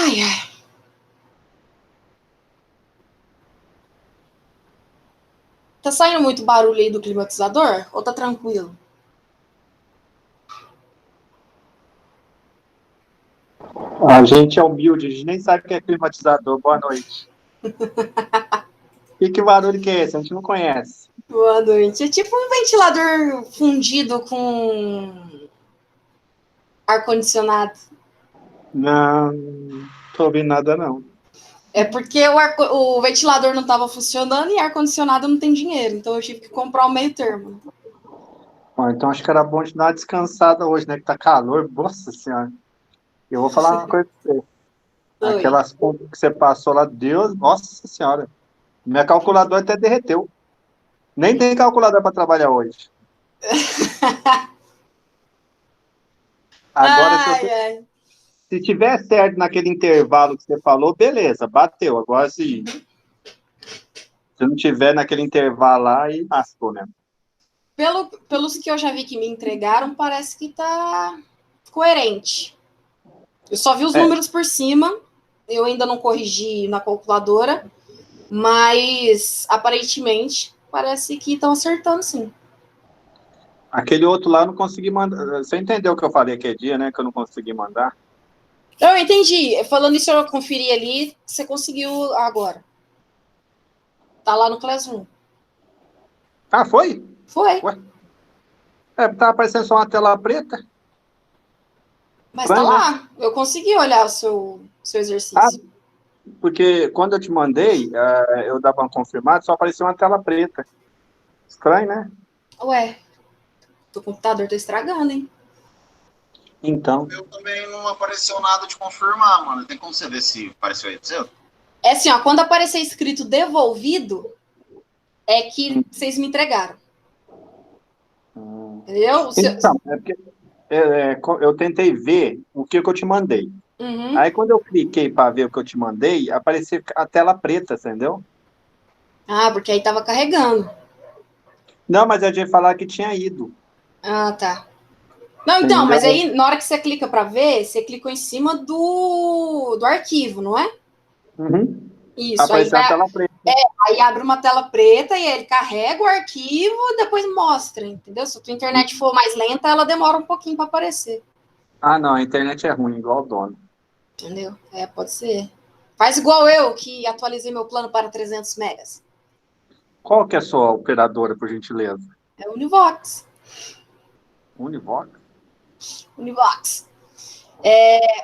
Ai, ai. Tá saindo muito barulho aí do climatizador? Ou tá tranquilo? A gente é humilde, a gente nem sabe o que é climatizador. Boa noite. Que barulho que é esse? A gente não conhece. Boa noite. É tipo um ventilador fundido com ar-condicionado. Não, não tô ouvindo nada, não. É porque o ventilador não estava funcionando e ar-condicionado não tem dinheiro. Então eu tive que comprar o meio termo. Bom, então acho que era bom te dar uma descansada hoje, né? Que tá calor. Nossa Senhora. Eu vou falar uma coisa pra você. Oi. Aquelas contas que você passou lá, Deus, Nossa Senhora. Minha calculadora até derreteu. Nem tem calculadora para trabalhar hoje. Agora, Ai, ai. se tiver certo naquele intervalo que você falou, beleza, bateu. Agora, se não tiver naquele intervalo lá, aí lascou, né? Pelos que eu já vi que me entregaram, parece que tá coerente. Eu só vi os É, números por cima. Eu ainda não corrigi na calculadora. Mas aparentemente parece que estão acertando, sim. aquele outro lá eu não consegui mandar. Você entendeu o que eu falei aquele dia, né? Que eu não consegui mandar? Eu entendi. Falando isso, eu conferi ali. Você conseguiu agora. Tá lá no Classroom. Ah, foi? Foi. Ué? Tava aparecendo só uma tela preta. Mas tá Estranho, né? lá. Eu consegui olhar o seu Ah, exercício. porque quando eu te mandei, eu dava uma confirmada, só apareceu uma tela preta. Estranho, né? Ué, o computador tá estragando, hein? Então. Eu também não apareceu nada de confirmar, mano. Tem como você ver se apareceu aí pro seu? É assim, ó. Quando aparecer escrito devolvido, é que vocês me entregaram. Hum. Entendeu? Então, é porque eu tentei ver o que eu te mandei. Uhum. Aí quando eu cliquei para ver o que eu te mandei, apareceu a tela preta, entendeu? Ah, porque aí tava carregando. Não, mas eu ia falar que tinha ido, Ah, tá. Não, então, mas entendeu? aí na hora que você clica para ver, você clicou em cima do arquivo, não é? Uhum. Isso, Apareceu a tela preta. aí abre uma tela preta e ele carrega o arquivo e depois mostra, entendeu? Se a tua internet for mais lenta, ela demora um pouquinho para aparecer, Ah, não, a internet é ruim, igual o dono. entendeu? É, pode ser. Faz igual eu, que atualizei meu plano para 300 megas. Qual que é a sua operadora, por gentileza? É o Univox. Univox? Univox.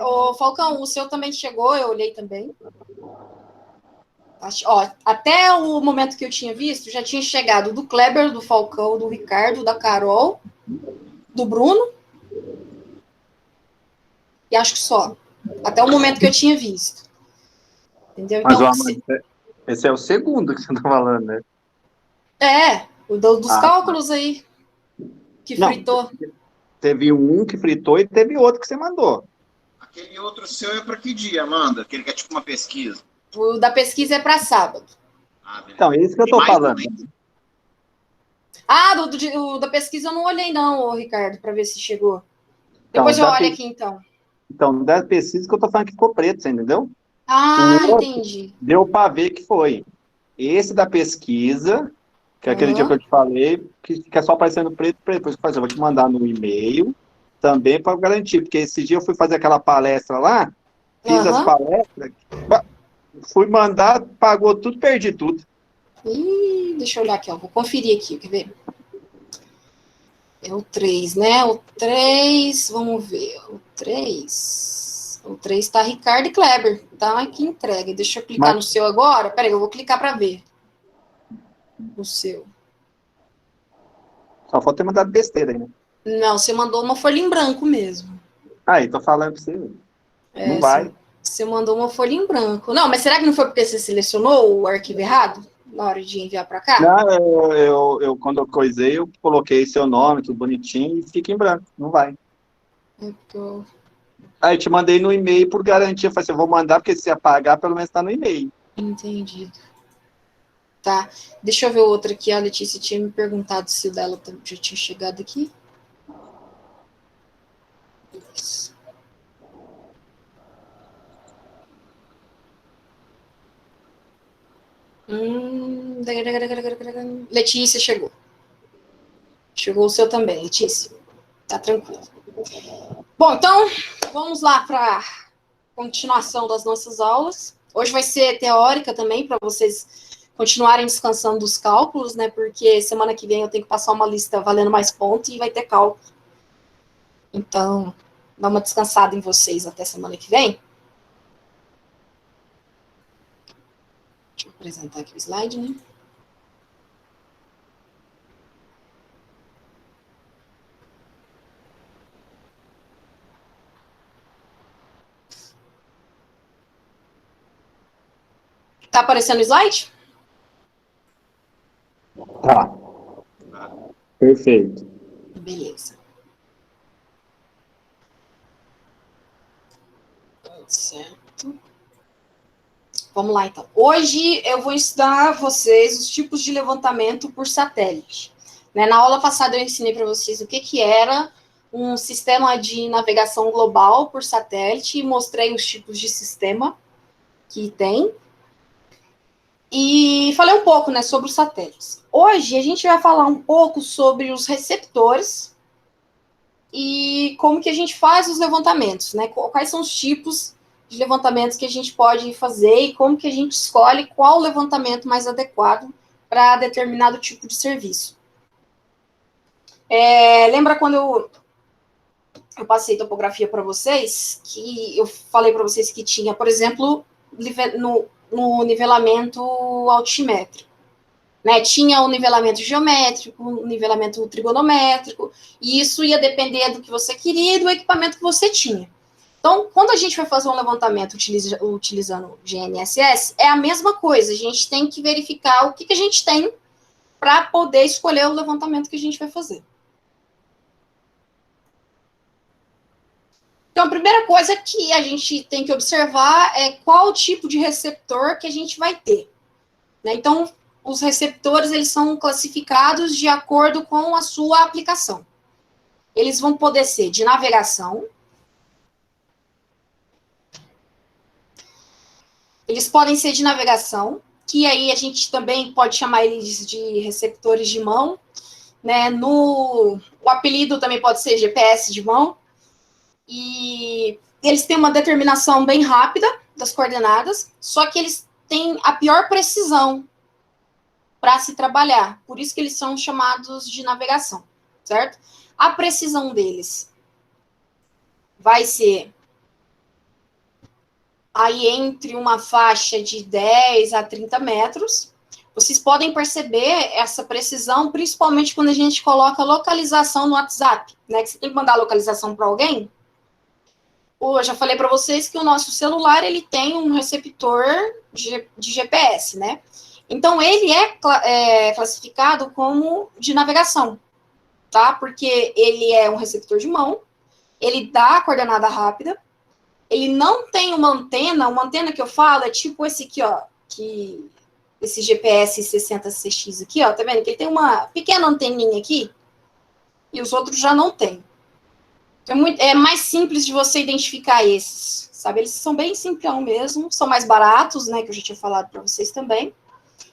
O Falcão, o seu também chegou, eu olhei também. Ó, até o momento que eu tinha visto, já tinha chegado do Kleber, do Falcão, do Ricardo, da Carol, do Bruno, e acho que só. Até o momento que eu tinha visto. Entendeu? Mas o Então, Amanda, esse é o segundo que você está falando, né? dos Ah, cálculos aí que não, fritou. teve um que fritou e teve outro que você mandou. Aquele outro seu é pra que dia, Amanda? Aquele que é tipo uma pesquisa. O da pesquisa é para sábado. Ah, beleza. Então, é isso que eu Tem tô mais falando. também? Ah, o da pesquisa eu não olhei, não, Ricardo, para ver se chegou. Então, Depois eu olho aqui, então. da pesquisa que eu tô falando que ficou preto, você entendeu? O Ah, outro entendi. deu para ver que foi. Esse da pesquisa, que é aquele dia que Uhum. eu te falei, que é só aparecendo preto, preto. Depois eu vou te mandar no e-mail também para garantir, porque esse dia eu fui fazer aquela palestra lá, fiz as Uhum. palestras, fui mandar, pagou tudo, perdi tudo. Ih, deixa eu olhar aqui, ó. Vou conferir aqui, quer ver? É o 3, né? O 3, vamos ver. O 3. O 3 tá Ricardo e Kleber. Tá aqui entregue. Deixa eu clicar Mas no seu agora. Peraí, eu vou clicar para ver. O seu. só falta ter mandado besteira aí, né? Não, você mandou uma folha em branco mesmo. Aí, tô falando pra você, não É, vai. você mandou uma folha em branco. Não, mas será que não foi porque você selecionou o arquivo errado na hora de enviar para cá? Não, quando eu coisei, eu coloquei seu nome, tudo bonitinho, e fica em branco, não vai. É porque eu... Aí te mandei no e-mail por garantia. Eu falei assim, eu vou mandar, porque se apagar, pelo menos tá no e-mail. Entendi. Tá. Deixa eu ver outra aqui. A Letícia tinha me perguntado se o dela já tinha chegado aqui. Letícia chegou. Chegou o seu também, Letícia. Tá tranquilo. Bom, então, vamos lá para a continuação das nossas aulas. Hoje vai ser teórica também, para vocês continuarem descansando dos cálculos, né? Porque semana que vem eu tenho que passar uma lista valendo mais pontos e vai ter cálculo. Então, dá uma descansada em vocês até semana que vem. Deixa eu apresentar aqui o slide, né? Tá aparecendo o slide? Tá. Perfeito. Beleza. Certo. Vamos lá, então. Hoje eu vou ensinar a vocês os tipos de levantamento por satélite. Né? Na aula passada eu ensinei para vocês o que era um sistema de navegação global por satélite e mostrei os tipos de sistema que tem. E falei um pouco, né, sobre os satélites. Hoje a gente vai falar um pouco sobre os receptores e como que a gente faz os levantamentos, né? Quais são os tipos de levantamentos que a gente pode fazer e como que a gente escolhe qual levantamento mais adequado para determinado tipo de serviço. Lembra quando eu passei topografia para vocês, que eu falei para vocês que tinha, por exemplo, no nivelamento altimétrico, né? Tinha o nivelamento geométrico, o nivelamento trigonométrico, e isso ia depender do que você queria e do equipamento que você tinha. Então, quando a gente vai fazer um levantamento utilizando o GNSS, é a mesma coisa, a gente tem que verificar o que a gente tem para poder escolher o levantamento que a gente vai fazer. Então, a primeira coisa que a gente tem que observar é qual tipo de receptor que a gente vai ter. Né? Então, os receptores, eles são classificados de acordo com a sua aplicação. Eles vão poder ser de navegação, eles podem ser de navegação, que aí a gente também pode chamar eles de receptores de mão, né? O apelido também pode ser GPS de mão, e eles têm uma determinação bem rápida das coordenadas, só que eles têm a pior precisão para se trabalhar, por isso que eles são chamados de navegação, certo? A precisão deles vai ser aí entre uma faixa de 10 a 30 metros. Vocês podem perceber essa precisão, principalmente quando a gente coloca localização no WhatsApp, né? Que você tem que mandar a localização para alguém. Eu já falei para vocês que o nosso celular, ele tem um receptor de GPS, né? Então, ele é classificado como de navegação, tá? Porque ele é um receptor de mão, ele dá a coordenada rápida, ele não tem uma antena que eu falo é tipo esse aqui, ó, esse GPS 60CX aqui, ó, tá vendo? Que ele tem uma pequena anteninha aqui, e os outros já não tem. Então, é mais simples de você identificar esses, sabe? Eles são bem simplão mesmo, são mais baratos, né, que eu já tinha falado para vocês também.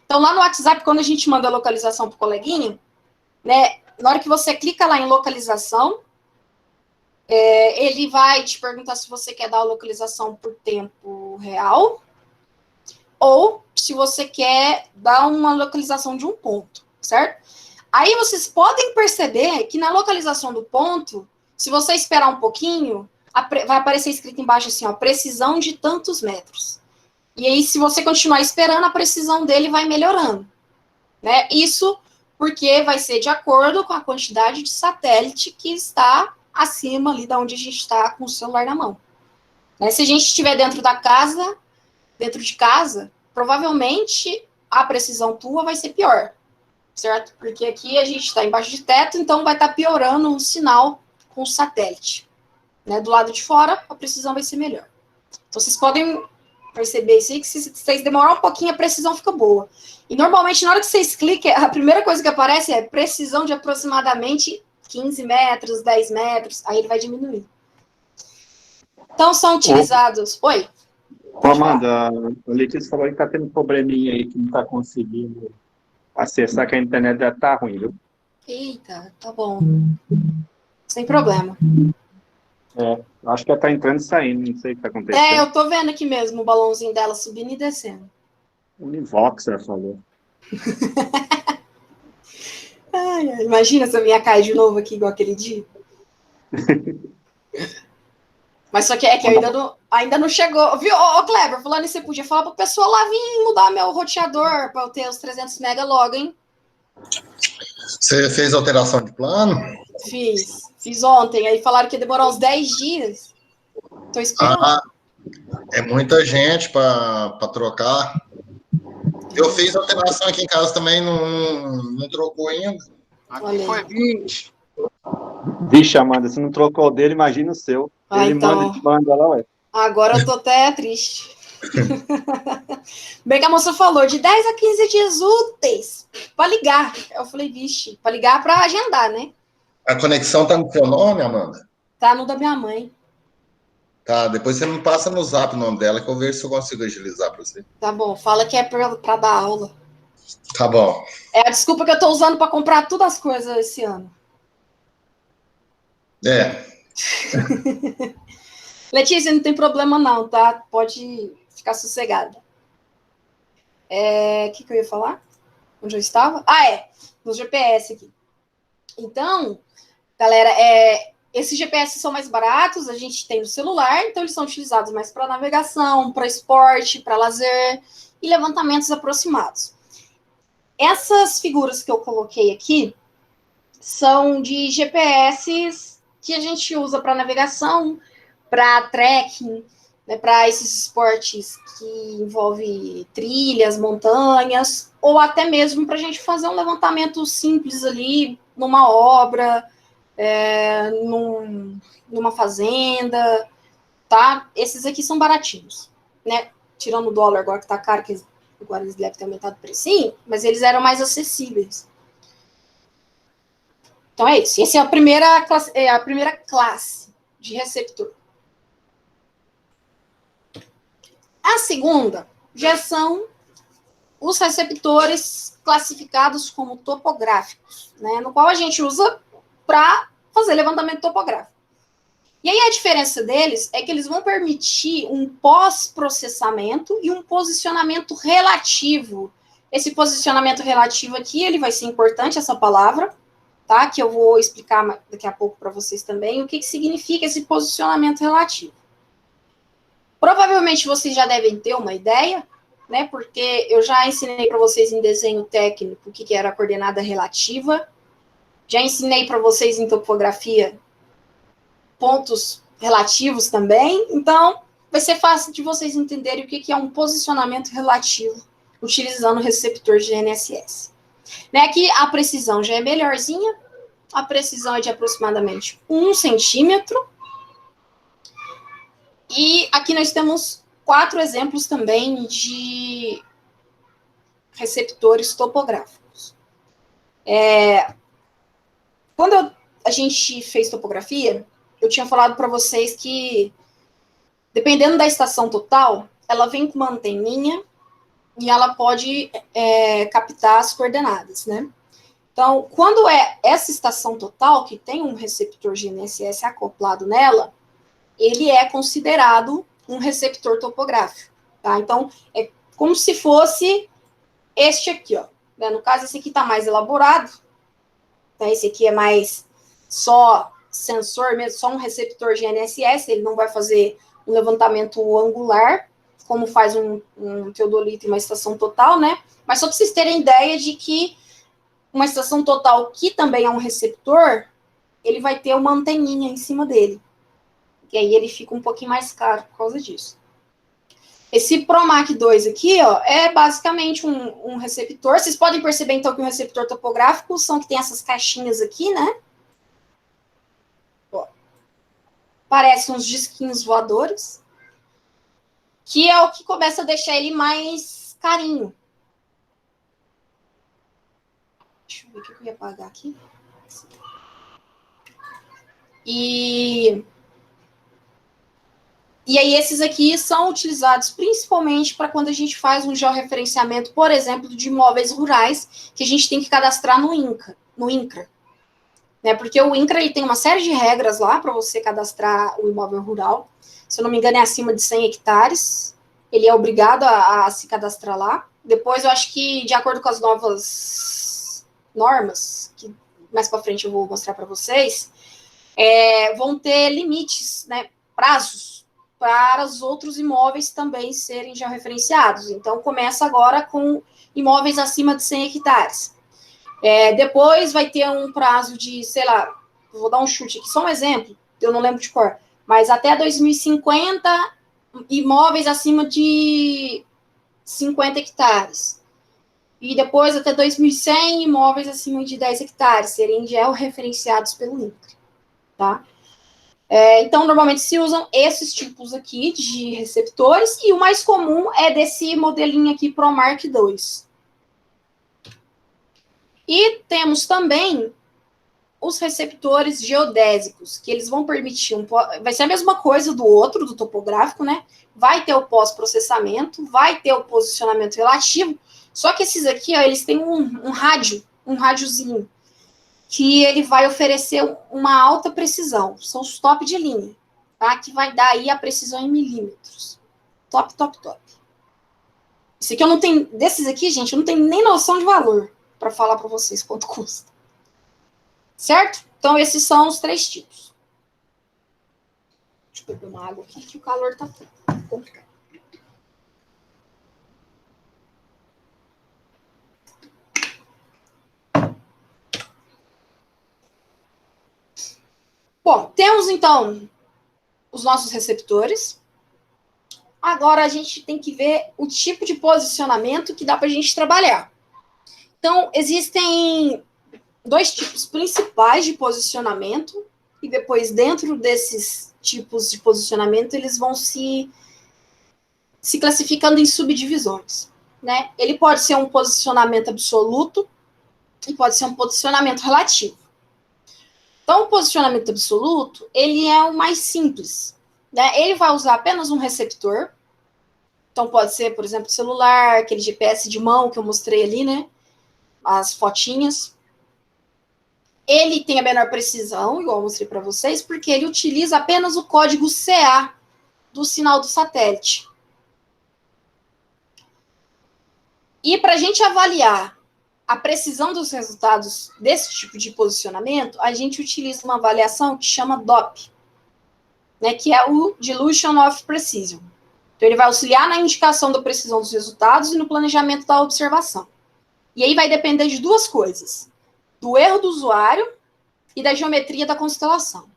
Então, lá no WhatsApp, quando a gente manda a localização pro coleguinha, né, na hora que você clica lá em localização, ele vai te perguntar se você quer dar a localização por tempo real ou se você quer dar uma localização de um ponto, certo? Aí vocês podem perceber que na localização do ponto, se você esperar um pouquinho, vai aparecer escrito embaixo assim, ó, precisão de tantos metros. E aí, se você continuar esperando, a precisão dele vai melhorando, né? Isso porque vai ser de acordo com a quantidade de satélite que está acima ali da onde a gente está com o celular na mão. Né? Se a gente estiver dentro de casa, provavelmente a precisão tua vai ser pior, certo? Porque aqui a gente está embaixo de teto, então vai estar piorando o sinal com o satélite. Né? Do lado de fora, a precisão vai ser melhor. Então, vocês podem perceber isso aí, que se vocês demorar um pouquinho, a precisão fica boa. E, normalmente, na hora que vocês clicam, a primeira coisa que aparece é precisão de aproximadamente 15 metros, 10 metros, aí ele vai diminuir. Então, são utilizados... Oi? Amanda, a Letícia falou que está tendo probleminha aí, que não está conseguindo Acessar que a internet já tá ruim, viu? Eita, tá bom. Sem problema. Acho que ela tá entrando e saindo, não sei o que tá É, acontecendo. eu tô vendo aqui mesmo o balãozinho dela subindo e descendo. Univox, ela falou. Ai, ai, imagina se eu vinha cair de novo aqui igual aquele dia. Mas só que é que ainda não chegou. Viu, ô Kleber, falando isso, você podia falar pro pessoal lá vir mudar meu roteador pra eu ter os 300 mega logo, hein? Você fez alteração de plano? Fiz ontem. Aí falaram que ia demorar uns 10 dias. Tô esperando. Ah, é muita gente para trocar. Eu fiz alteração aqui em casa também, não trocou ainda. Aqui Olha foi aí. 20. Vixe, Amanda, se não trocou o dele, imagina o seu. Ah, Ele manda, então. te manda lá, ué. Agora eu tô até triste. Bem que a moça falou, de 10 a 15 dias úteis pra ligar. Eu falei, vixe, pra ligar pra agendar, né? A conexão tá no seu nome, Amanda? Tá no da minha mãe. Tá, depois você me passa no zap o nome dela que eu vejo se eu consigo agilizar para você. Tá bom, fala que é pra dar aula. Tá bom. É a desculpa que eu tô usando pra comprar todas as coisas esse ano. É, Letícia, não tem problema não, tá? Pode ficar sossegada. O que eu ia falar? Onde eu estava? Ah, no GPS aqui. Então, galera, esses GPS são mais baratos, a gente tem no celular, então eles são utilizados mais para navegação, para esporte, para lazer e levantamentos aproximados. Essas figuras que eu coloquei aqui são de GPS que a gente usa para navegação, para trekking, né, para esses esportes que envolvem trilhas, montanhas, ou até mesmo para a gente fazer um levantamento simples ali numa obra, numa fazenda, tá? Esses aqui são baratinhos, né? Tirando o dólar agora que tá caro, que agora eles devem ter aumentado o precinho, mas eles eram mais acessíveis. Então é isso. Essa é a primeira classe de receptor. A segunda já são os receptores classificados como topográficos, né? No qual a gente usa para fazer levantamento topográfico. E aí a diferença deles é que eles vão permitir um pós-processamento e um posicionamento relativo. Esse posicionamento relativo aqui, ele vai ser importante, essa palavra, tá? Que eu vou explicar daqui a pouco para vocês também o que significa esse posicionamento relativo. Provavelmente vocês já devem ter uma ideia, né? Porque eu já ensinei para vocês em desenho técnico o que era a coordenada relativa. Já ensinei para vocês em topografia pontos relativos também. Então, vai ser fácil de vocês entenderem o que é um posicionamento relativo utilizando o receptor de GNSS. Né, que a precisão já é melhorzinha. A precisão é de aproximadamente 1 centímetro. E aqui nós temos 4 exemplos também de receptores topográficos. Quando a gente fez topografia, eu tinha falado para vocês que, dependendo da estação total, ela vem com uma anteninha e ela pode captar as coordenadas, né? Então, quando é essa estação total, que tem um receptor GNSS acoplado nela, ele é considerado um receptor topográfico, tá? Então, é como se fosse este aqui, ó. Né? No caso, esse aqui está mais elaborado, tá? Esse aqui é mais só sensor mesmo, só um receptor GNSS, ele não vai fazer um levantamento angular, como faz um teodolito e uma estação total, né? Mas só para vocês terem ideia de que uma estação total, que também é um receptor, ele vai ter uma anteninha em cima dele. E aí ele fica um pouquinho mais caro por causa disso. Esse ProMach 2 aqui, ó, é basicamente um receptor. Vocês podem perceber, então, que um receptor topográfico são que tem essas caixinhas aqui, né? Ó, parecem uns disquinhos voadores, que é o que começa a deixar ele mais carinho. Deixa eu ver o que eu ia apagar aqui. E E aí, esses aqui são utilizados principalmente para quando a gente faz um georreferenciamento, por exemplo, de imóveis rurais, que a gente tem que cadastrar no INCRA. Né? Porque o INCRA ele tem uma série de regras lá para você cadastrar o imóvel rural. Se eu não me engano, é acima de 100 hectares. Ele é obrigado a se cadastrar lá. Depois, eu acho que, de acordo com as novas normas, que mais para frente eu vou mostrar para vocês, vão ter limites, né, prazos, para os outros imóveis também serem já referenciados. Então, começa agora com imóveis acima de 100 hectares. Depois vai ter um prazo de, sei lá, vou dar um chute aqui, só um exemplo, eu não lembro de cor, mas até 2050, imóveis acima de 50 hectares. E depois, até 2100, imóveis acima de 10 hectares, serem georreferenciados pelo INCRA, tá? Então, normalmente se usam esses tipos aqui de receptores, e o mais comum é desse modelinho aqui ProMark 2. E temos também os receptores geodésicos, que eles vão permitir, vai ser a mesma coisa do outro, do topográfico, né? Vai ter o pós-processamento, vai ter o posicionamento relativo, só que esses aqui, ó, eles têm um rádiozinho, que ele vai oferecer uma alta precisão, são os top de linha, tá? Que vai dar aí a precisão em milímetros. Top, top, top. Esse aqui eu não tenho, desses aqui, gente, eu não tenho nem noção de valor para falar para vocês quanto custa. Certo? Então, esses são os 3 tipos. Deixa eu beber uma água aqui, que o calor tá complicado. Bom, temos, então, os nossos receptores. Agora, a gente tem que ver o tipo de posicionamento que dá para a gente trabalhar. Então, existem 2 tipos principais de posicionamento, e depois, dentro desses tipos de posicionamento, eles vão se classificando em subdivisões, né? Ele pode ser um posicionamento absoluto e pode ser um posicionamento relativo. Então, o posicionamento absoluto, ele é o mais simples, né? Ele vai usar apenas um receptor. Então, pode ser, por exemplo, celular, aquele GPS de mão que eu mostrei ali, né? As fotinhas. Ele tem a menor precisão, igual eu mostrei para vocês, porque ele utiliza apenas o código CA do sinal do satélite. E para a gente avaliar a precisão dos resultados desse tipo de posicionamento, a gente utiliza uma avaliação que chama DOP, né, que é o Dilution of Precision. Então, ele vai auxiliar na indicação da precisão dos resultados e no planejamento da observação. E aí vai depender de 2 coisas: do erro do usuário e da geometria da constelação.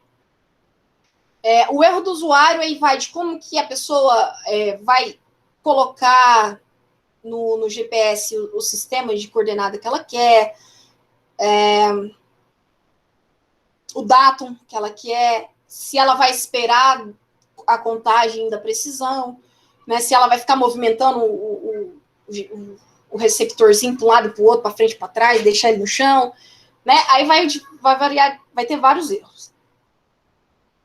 O erro do usuário aí vai de como que a pessoa vai colocar no GPS o sistema de coordenada que ela quer, o datum que ela quer, se ela vai esperar a contagem da precisão, né, se ela vai ficar movimentando o receptorzinho para um lado e para o outro, para frente e para trás, deixar ele no chão, né? Aí vai variar, vai ter vários erros.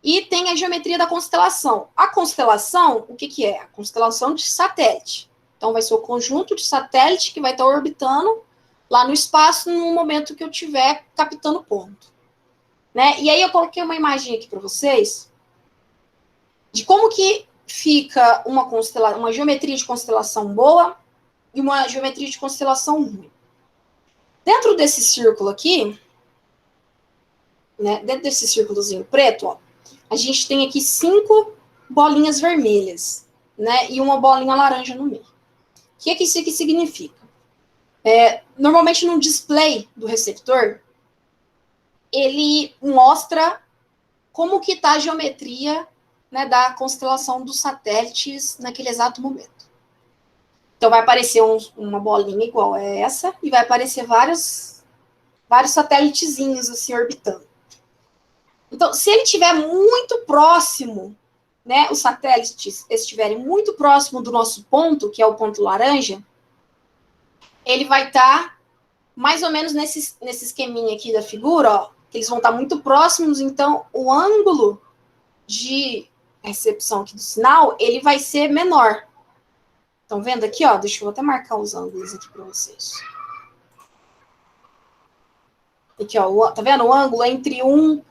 E tem a geometria da constelação. A constelação, o que é? A constelação de satélite. Então, vai ser o conjunto de satélite que vai estar orbitando lá no espaço no momento que eu estiver captando ponto. Né? E aí eu coloquei uma imagem aqui para vocês de como que fica uma geometria de constelação boa e uma geometria de constelação ruim. Dentro desse círculo aqui, né, dentro desse círculozinho preto, ó, a gente tem aqui 5 bolinhas vermelhas, né, e uma bolinha laranja no meio. O que isso aqui significa? Normalmente no display do receptor, ele mostra como que está a geometria, né, da constelação dos satélites naquele exato momento. Então, vai aparecer uma bolinha igual a essa, e vai aparecer vários satélitezinhos assim orbitando. Então, se ele estiver muito próximo, né, os satélites estiverem muito próximo do nosso ponto, que é o ponto laranja, ele vai estar mais ou menos nesse esqueminha aqui da figura, ó, que eles vão estar muito próximos, então o ângulo de recepção aqui do sinal, ele vai ser menor. Estão vendo aqui, ó? Deixa eu até marcar os ângulos aqui para vocês. Aqui, ó, tá vendo? O ângulo entre um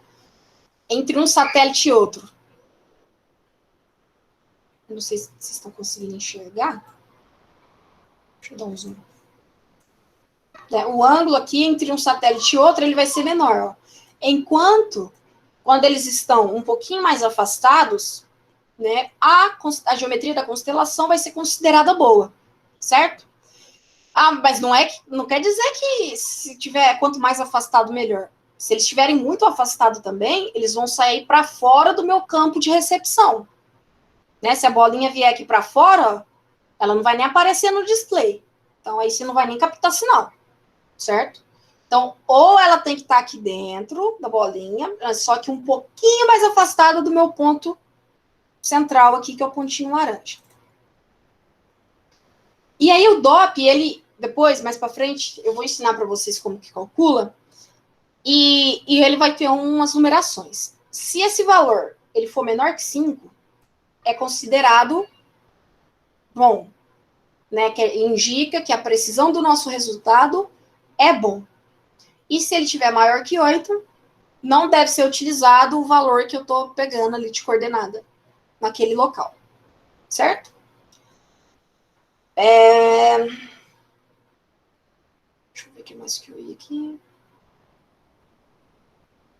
satélite e outro. Eu não sei se vocês estão conseguindo enxergar. Deixa eu dar um zoom. O ângulo aqui entre um satélite e outro, ele vai ser menor, ó. Enquanto, quando eles estão um pouquinho mais afastados, né, a geometria da constelação vai ser considerada boa, certo? Mas não quer dizer que se tiver quanto mais afastado, melhor. Se eles estiverem muito afastados também, eles vão sair para fora do meu campo de recepção. Né? Se a bolinha vier aqui para fora, ela não vai nem aparecer no display. Então, aí você não vai nem captar sinal, certo? Então, ou ela tem que estar aqui dentro da bolinha, só que um pouquinho mais afastada do meu ponto central aqui, que é o pontinho laranja. E aí o DOP, ele, depois, mais para frente, eu vou ensinar para vocês como que calcula, e ele vai ter umas numerações. Se esse valor ele for menor que 5, é considerado bom, né? Que indica que a precisão do nosso resultado é bom. E se ele tiver maior que 8, não deve ser utilizado o valor que eu estou pegando ali de coordenada naquele local, certo? Deixa eu ver o que mais que eu ia aqui.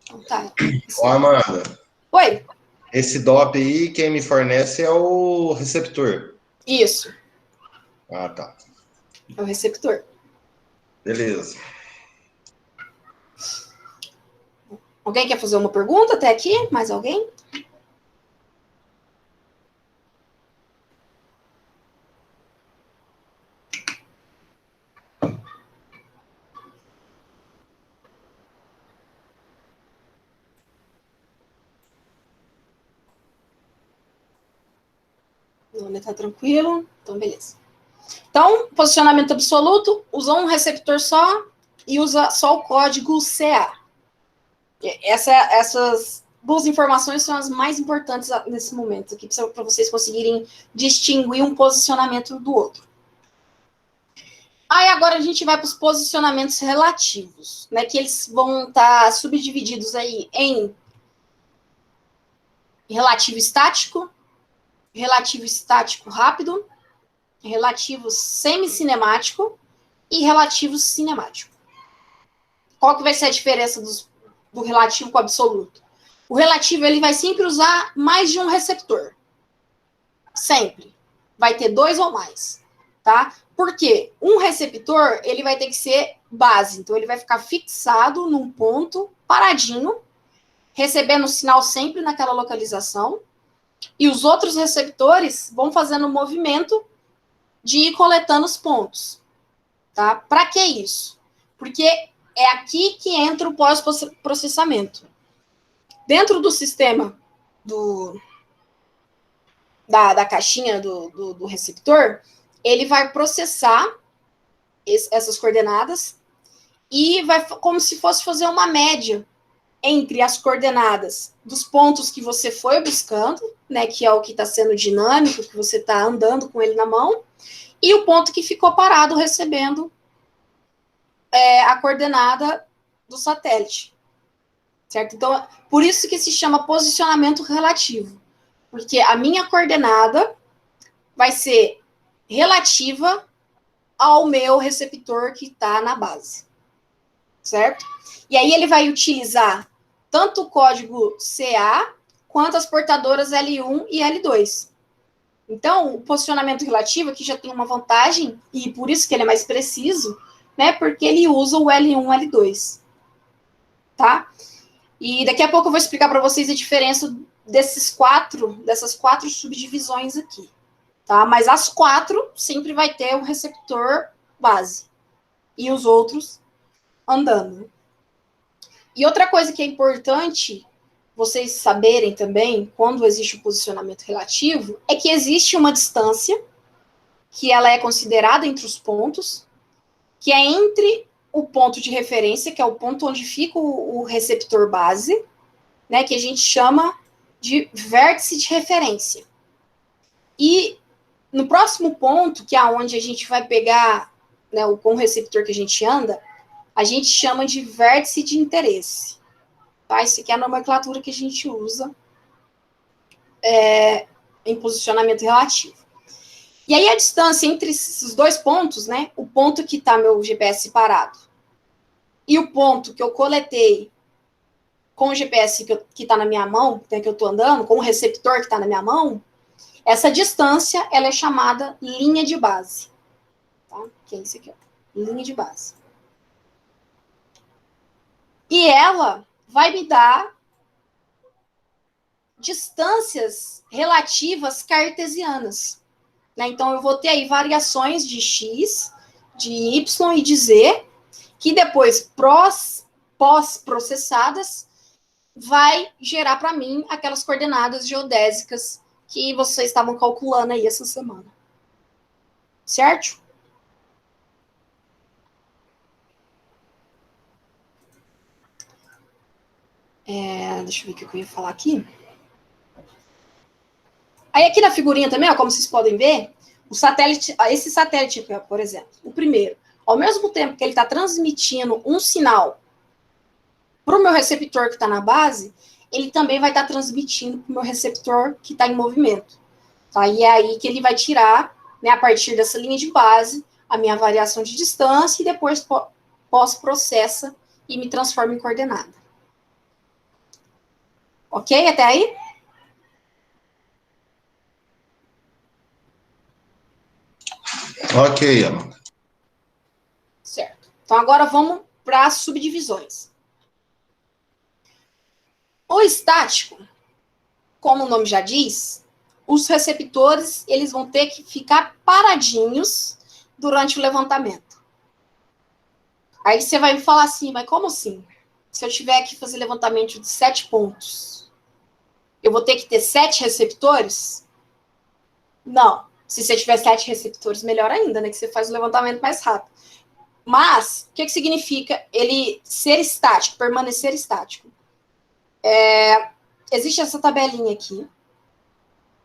Então, tá. Ô, Amanda. Oi. Esse DOP aí, quem me fornece é o receptor. Isso. Ah, tá. É o receptor. Beleza. Alguém quer fazer uma pergunta até aqui? Mais alguém? Não, tá tranquilo? Então, beleza. Então, posicionamento absoluto, usa um receptor só e usa só o código CA. Essas duas informações são as mais importantes nesse momento aqui, para vocês conseguirem distinguir um posicionamento do outro. Aí agora a gente vai para os posicionamentos relativos, né? Que eles vão estar subdivididos aí em relativo estático rápido, relativo semi-cinemático e relativo cinemático. Qual que vai ser a diferença do relativo com o absoluto? O relativo, ele vai sempre usar mais de um receptor. Sempre. Vai ter 2 ou mais, tá? Porque um receptor, ele vai ter que ser base. Então, ele vai ficar fixado num ponto, paradinho, recebendo o sinal sempre naquela localização. E os outros receptores vão fazendo o movimento de ir coletando os pontos, tá? Para que isso? Porque é aqui que entra o pós-processamento. Dentro do sistema da caixinha do receptor, ele vai processar essas coordenadas e vai como se fosse fazer uma média entre as coordenadas dos pontos que você foi buscando, né, que é o que está sendo dinâmico, que você está andando com ele na mão, e o ponto que ficou parado recebendo a coordenada do satélite, certo? Então, por isso que se chama posicionamento relativo, porque a minha coordenada vai ser relativa ao meu receptor que está na base, certo? E aí ele vai utilizar tanto o código CA quanto as portadoras L1 e L2. Então, o posicionamento relativo aqui já tem uma vantagem, e por isso que ele é mais preciso, né? Porque ele usa o L1 e L2. Tá? E daqui a pouco eu vou explicar para vocês a diferença dessas quatro subdivisões aqui. Tá? Mas as 4 sempre vai ter o receptor base. E os outros andando. E outra coisa que é importante vocês saberem também, quando existe o posicionamento relativo, é que existe uma distância que ela é considerada entre os pontos, que é entre o ponto de referência, que é o ponto onde fica o receptor base, né, que a gente chama de vértice de referência. E no próximo ponto, que é onde a gente vai pegar, né, com o receptor que a gente anda, a gente chama de vértice de interesse. Tá? Isso aqui é a nomenclatura que a gente usa em posicionamento relativo. E aí a distância entre esses dois pontos, né, o ponto que está meu GPS parado e o ponto que eu coletei com o GPS que está na minha mão, né, que eu estou andando, com o receptor que está na minha mão, essa distância ela é chamada linha de base. Tá? Que é isso aqui, ó, linha de base. E ela vai me dar distâncias relativas cartesianas. Né? Então, eu vou ter aí variações de x, de y e de z, que depois, pós-processadas, vai gerar para mim aquelas coordenadas geodésicas que vocês estavam calculando aí essa semana. Certo? Deixa eu ver o que eu ia falar aqui. Aí aqui na figurinha também, ó, como vocês podem ver, o satélite, esse satélite, por exemplo, o primeiro, ao mesmo tempo que ele está transmitindo um sinal para o meu receptor que está na base, ele também vai estar transmitindo para o meu receptor que está em movimento. Tá? E é aí que ele vai tirar, né, a partir dessa linha de base, a minha variação de distância e depois pós-processa e me transforma em coordenada. Ok? Até aí? Ok, Ana. Certo. Então, agora vamos para as subdivisões. O estático, como o nome já diz, os receptores eles vão ter que ficar paradinhos durante o levantamento. Aí você vai me falar assim, mas como assim? Se eu tiver que fazer levantamento de 7 pontos, eu vou ter que ter 7 receptores? Não. Se você tiver 7 receptores, melhor ainda, né? Que você faz o levantamento mais rápido. Mas, o que significa ele ser estático, permanecer estático? Existe essa tabelinha aqui,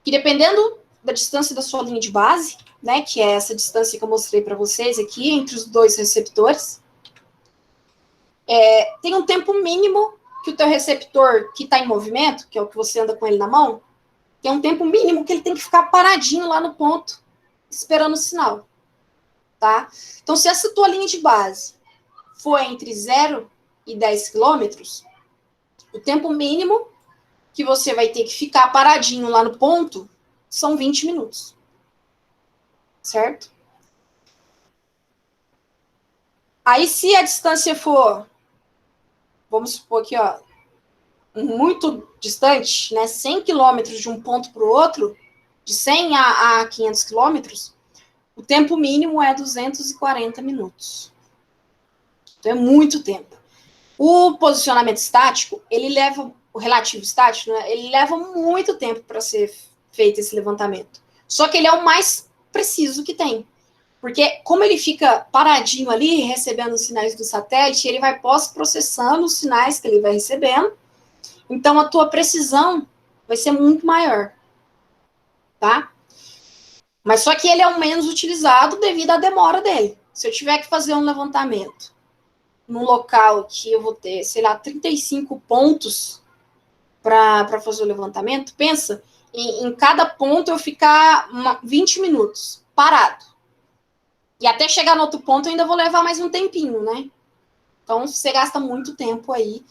que dependendo da distância da sua linha de base, né, que é essa distância que eu mostrei para vocês aqui, entre os dois receptores, tem um tempo mínimo que o teu receptor que está em movimento, que é o que você anda com ele na mão, tem um tempo mínimo que ele tem que ficar paradinho lá no ponto, esperando o sinal. Tá? Então, se essa tua linha de base for entre 0 e 10 quilômetros, o tempo mínimo que você vai ter que ficar paradinho lá no ponto são 20 minutos. Certo? Aí, se a distância for, vamos supor aqui, ó, muito distante, né, 100 quilômetros de um ponto para o outro, de 100 a 500 quilômetros, o tempo mínimo é 240 minutos. Então, é muito tempo. O posicionamento estático, ele leva, o relativo estático, né, ele leva muito tempo para ser feito esse levantamento. Só que ele é o mais preciso que tem. Porque como ele fica paradinho ali, recebendo os sinais do satélite, ele vai pós-processando os sinais que ele vai recebendo. Então, a tua precisão vai ser muito maior. Tá? Mas só que ele é o menos utilizado devido à demora dele. Se eu tiver que fazer um levantamento num local que eu vou ter, sei lá, 35 pontos para fazer o levantamento, pensa em cada ponto eu ficar 20 minutos parado. E até chegar no outro ponto eu ainda vou levar mais um tempinho, né? Então, você gasta muito tempo aí,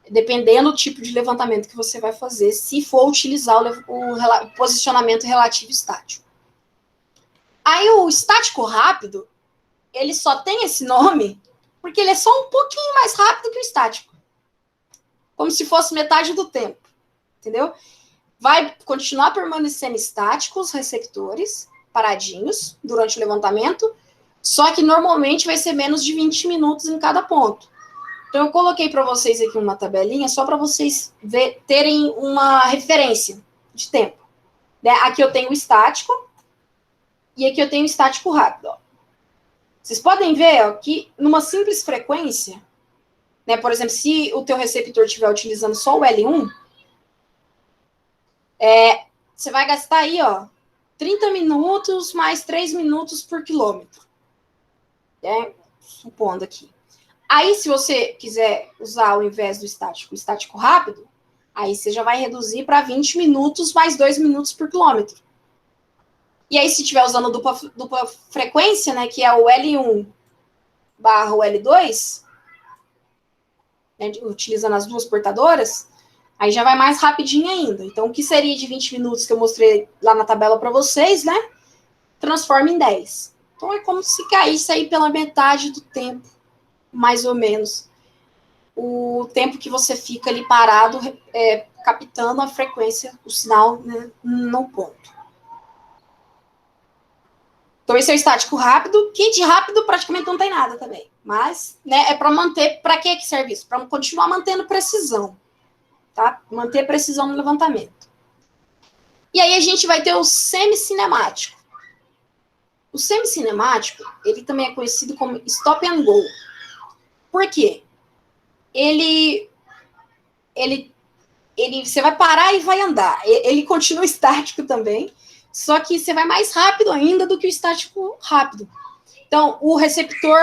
dependendo do tipo de levantamento que você vai fazer, se for utilizar o posicionamento relativo estático. Aí o estático rápido, ele só tem esse nome porque ele é só um pouquinho mais rápido que o estático. Como se fosse metade do tempo. Entendeu? Vai continuar permanecendo estático os receptores, paradinhos, durante o levantamento, só que normalmente vai ser menos de 20 minutos em cada ponto. Então eu coloquei para vocês aqui uma tabelinha, só para vocês terem uma referência de tempo. Né? Aqui eu tenho o estático, e aqui eu tenho o estático rápido. Ó. Vocês podem ver ó, que numa simples frequência, né, por exemplo, se o teu receptor estiver utilizando só o L1, Você vai gastar aí, ó, 30 minutos mais 3 minutos por quilômetro. Supondo aqui. Aí, se você quiser usar, ao invés do estático, o estático rápido, aí você já vai reduzir para 20 minutos mais 2 minutos por quilômetro. E aí, se estiver usando dupla frequência, né, que é o L1 barra o L2, né, utilizando as duas portadoras, aí já vai mais rapidinho ainda. Então, o que seria de 20 minutos que eu mostrei lá na tabela para vocês, né, transforma em 10. Então, é como se caísse aí pela metade do tempo, mais ou menos, o tempo que você fica ali parado, captando a frequência, o sinal, né, no ponto. Então, esse é o estático rápido, que de rápido praticamente não tem nada também. Mas, né, é para manter, para que serve isso? Para continuar mantendo precisão, tá? Manter precisão no levantamento. E aí a gente vai ter o semi-cinemático. O semi-cinemático, ele também é conhecido como stop and go. Por quê? Você vai parar e vai andar. Ele continua estático também, só que você vai mais rápido ainda do que o estático rápido. Então, o receptor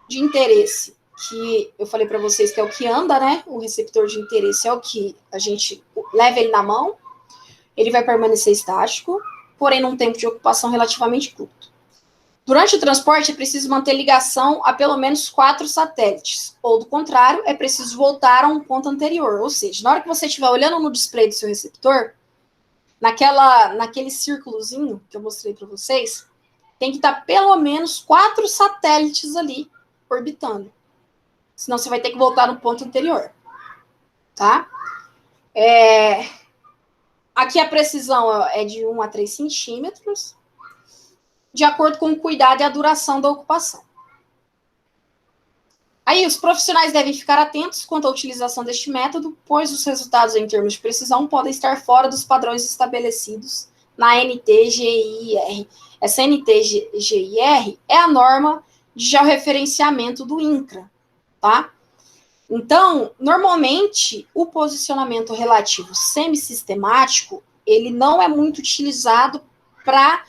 de interesse, que eu falei para vocês que é o que anda, né? O receptor de interesse é o que a gente leva ele na mão, ele vai permanecer estático, porém num tempo de ocupação relativamente curto. Durante o transporte, é preciso manter ligação a pelo menos 4 satélites, ou do contrário, é preciso voltar a um ponto anterior. Ou seja, na hora que você estiver olhando no display do seu receptor, naquele círculozinho que eu mostrei para vocês, tem que estar pelo menos 4 satélites ali orbitando. Senão você vai ter que voltar no ponto anterior. Tá? Aqui a precisão é de 1 a 3 centímetros, de acordo com o cuidado e a duração da ocupação. Aí, os profissionais devem ficar atentos quanto à utilização deste método, pois os resultados em termos de precisão podem estar fora dos padrões estabelecidos na NTGIR. Essa NTGIR é a norma de georreferenciamento do INCRA, tá? Então, normalmente, o posicionamento relativo semi-sistemático, ele não é muito utilizado para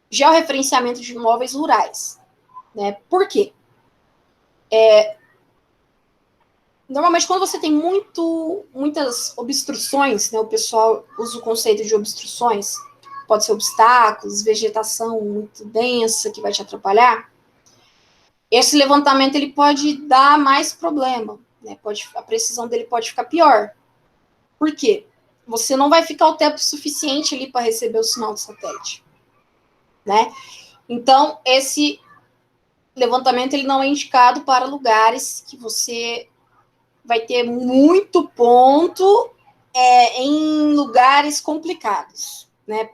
georreferenciamento de imóveis rurais, né? Por quê? Normalmente, quando você tem muitas obstruções, né, o pessoal usa o conceito de obstruções, pode ser obstáculos, vegetação muito densa que vai te atrapalhar, esse levantamento ele pode dar mais problema, né? A precisão dele pode ficar pior. Por quê? Você não vai ficar o tempo suficiente ali para receber o sinal do satélite, né? Então, esse levantamento ele não é indicado para lugares que você vai ter muito ponto em lugares complicados, né?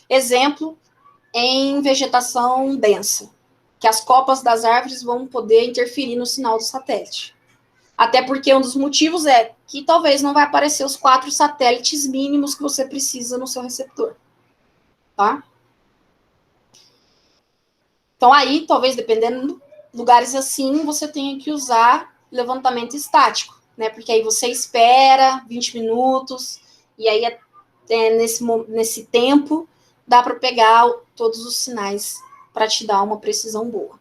Exemplo, em vegetação densa, que as copas das árvores vão poder interferir no sinal do satélite. Até porque um dos motivos é que talvez não vai aparecer os 4 satélites mínimos que você precisa no seu receptor, tá? Então, aí, talvez, dependendo de lugares assim, você tenha que usar levantamento estático, né? Porque aí você espera 20 minutos, e aí, nesse tempo, dá para pegar todos os sinais para te dar uma precisão boa.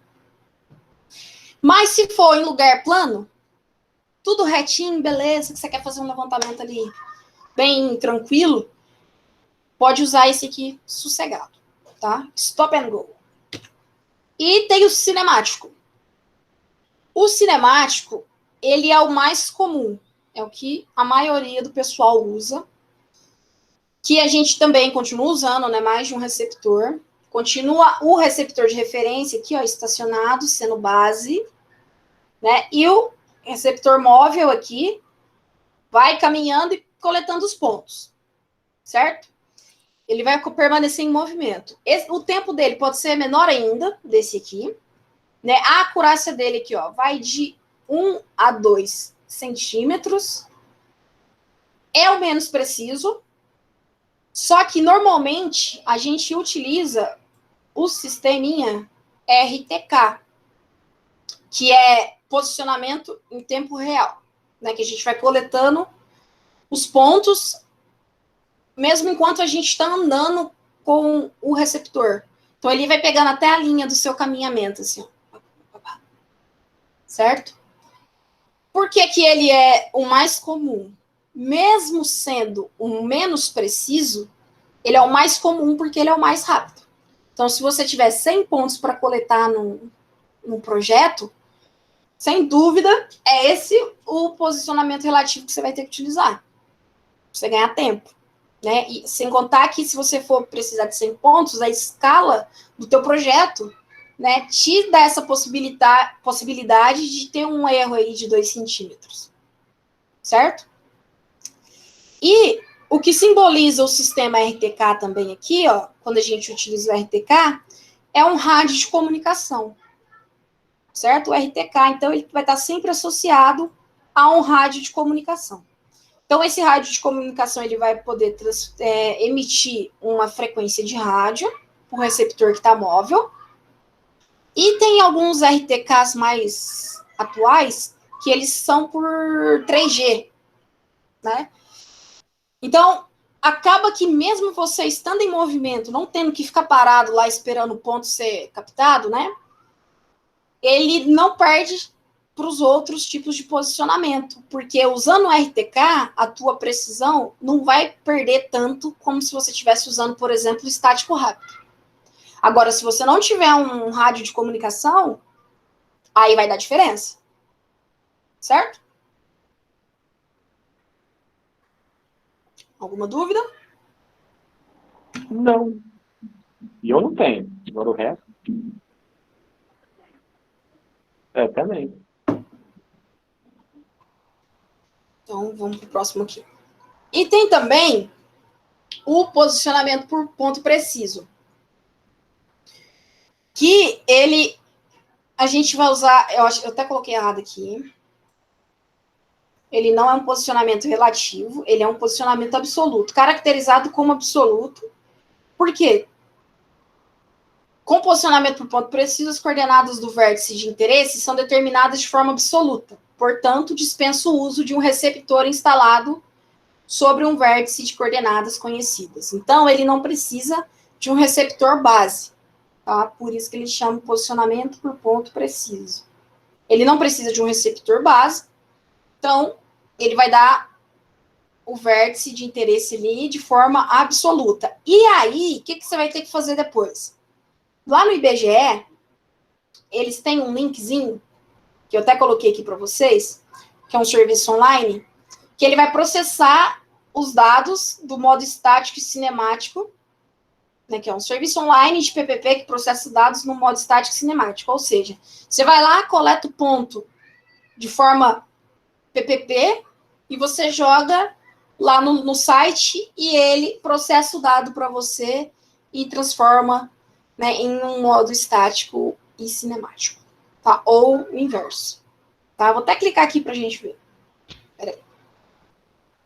Mas se for em lugar plano, tudo retinho, beleza, que você quer fazer um levantamento ali bem tranquilo, pode usar esse aqui sossegado, tá? Stop and go. E tem o cinemático. O cinemático, ele é o mais comum, é o que a maioria do pessoal usa, que a gente também continua usando, né, mais de um receptor. Continua o receptor de referência aqui, ó, estacionado, sendo base, né, e o receptor móvel aqui vai caminhando e coletando os pontos, certo? Ele vai permanecer em movimento. O tempo dele pode ser menor ainda, desse aqui, né? A acurácia dele aqui, ó, vai de 1 a 2 centímetros. É o menos preciso, só que normalmente a gente utiliza o sisteminha RTK, que é posicionamento em tempo real, né? Que a gente vai coletando os pontos mesmo enquanto a gente está andando com o receptor. Então, ele vai pegando até a linha do seu caminhamento, assim, ó. Certo? Por que que ele é o mais comum? Mesmo sendo o menos preciso, ele é o mais comum porque ele é o mais rápido. Então, se você tiver 100 pontos para coletar num projeto, sem dúvida, é esse o posicionamento relativo que você vai ter que utilizar. Pra você ganhar tempo. Né? E sem contar que se você for precisar de 100 pontos, a escala do teu projeto, né, te dá essa possibilidade de ter um erro aí de 2 centímetros. Certo? E o que simboliza o sistema RTK também aqui, ó, quando a gente utiliza o RTK, é um rádio de comunicação. Certo? O RTK, então, ele vai estar sempre associado a um rádio de comunicação. Então, esse rádio de comunicação, ele vai poder emitir uma frequência de rádio para o receptor que está móvel. E tem alguns RTKs mais atuais que eles são por 3G, né? Então, acaba que mesmo você estando em movimento, não tendo que ficar parado lá esperando o ponto ser captado, né? Ele não perde para os outros tipos de posicionamento, porque usando o RTK, a tua precisão não vai perder tanto como se você estivesse usando, por exemplo, o estático rápido. Agora, se você não tiver um rádio de comunicação, aí vai dar diferença. Certo? Alguma dúvida? Não. E eu não tenho. Agora o resto. Também. Então, vamos para o próximo aqui. E tem também o posicionamento por ponto preciso. Que ele, a gente vai usar, eu até coloquei errado aqui. Ele não é um posicionamento relativo, ele é um posicionamento absoluto, caracterizado como absoluto. Por quê? Com posicionamento por ponto preciso, as coordenadas do vértice de interesse são determinadas de forma absoluta. Portanto, dispensa o uso de um receptor instalado sobre um vértice de coordenadas conhecidas. Então, ele não precisa de um receptor base. Tá? Por isso que ele chama posicionamento por ponto preciso. Ele não precisa de um receptor base. Então, ele vai dar o vértice de interesse ali de forma absoluta. E aí, o que você vai ter que fazer depois? Lá no IBGE, eles têm um linkzinho, que eu até coloquei aqui para vocês, que é um serviço online, que ele vai processar os dados do modo estático e cinemático, né, que é um serviço online de PPP que processa dados no modo estático e cinemático. Ou seja, você vai lá, coleta o ponto de forma PPP e você joga lá no site e ele processa o dado para você e transforma, né, em um modo estático e cinemático, tá? Ou o inverso, tá? Vou até clicar aqui para a gente ver. Peraí.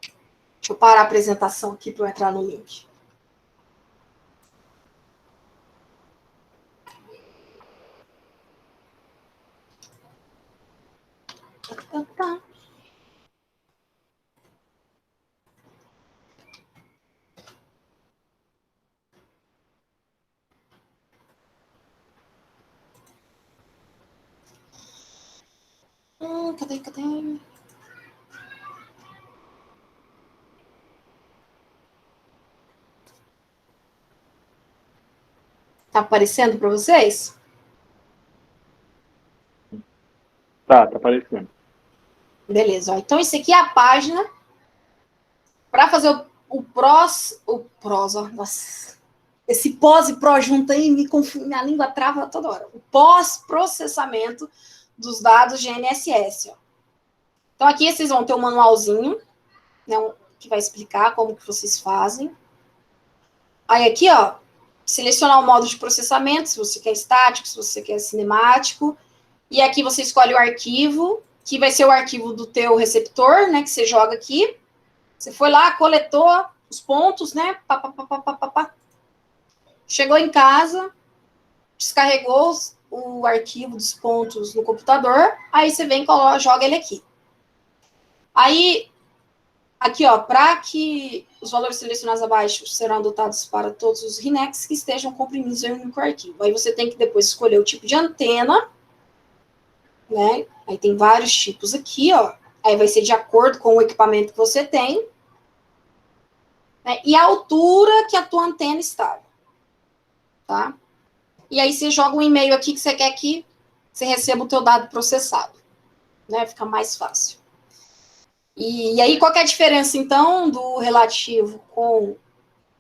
Deixa eu parar a apresentação aqui para eu entrar no link. Tá. Cadê? Tá aparecendo para vocês? Tá aparecendo. Beleza, ó. Então, isso aqui é a página para fazer o prós, ó, nossa, esse pós e pró junto aí, minha língua trava toda hora. O pós-processamento dos dados GNSS, ó. Então, aqui vocês vão ter um manualzinho, né, que vai explicar como que vocês fazem. Aí aqui, ó, selecionar o modo de processamento, se você quer estático, se você quer cinemático. E aqui você escolhe o arquivo, que vai ser o arquivo do teu receptor, né, que você joga aqui. Você foi lá, coletou os pontos, né, chegou em casa, descarregou o arquivo dos pontos no computador, aí você vem e joga ele aqui. Aí, aqui, ó, para que os valores selecionados abaixo serão adotados para todos os RINECs que estejam comprimidos em um único arquivo. Aí você tem que depois escolher o tipo de antena, né? Aí tem vários tipos aqui, ó. Aí vai ser de acordo com o equipamento que você tem, né? E a altura que a tua antena está, tá? E aí você joga um e-mail aqui que você quer que você receba o teu dado processado, né? Fica mais fácil. E aí, qual que é a diferença, então, do relativo com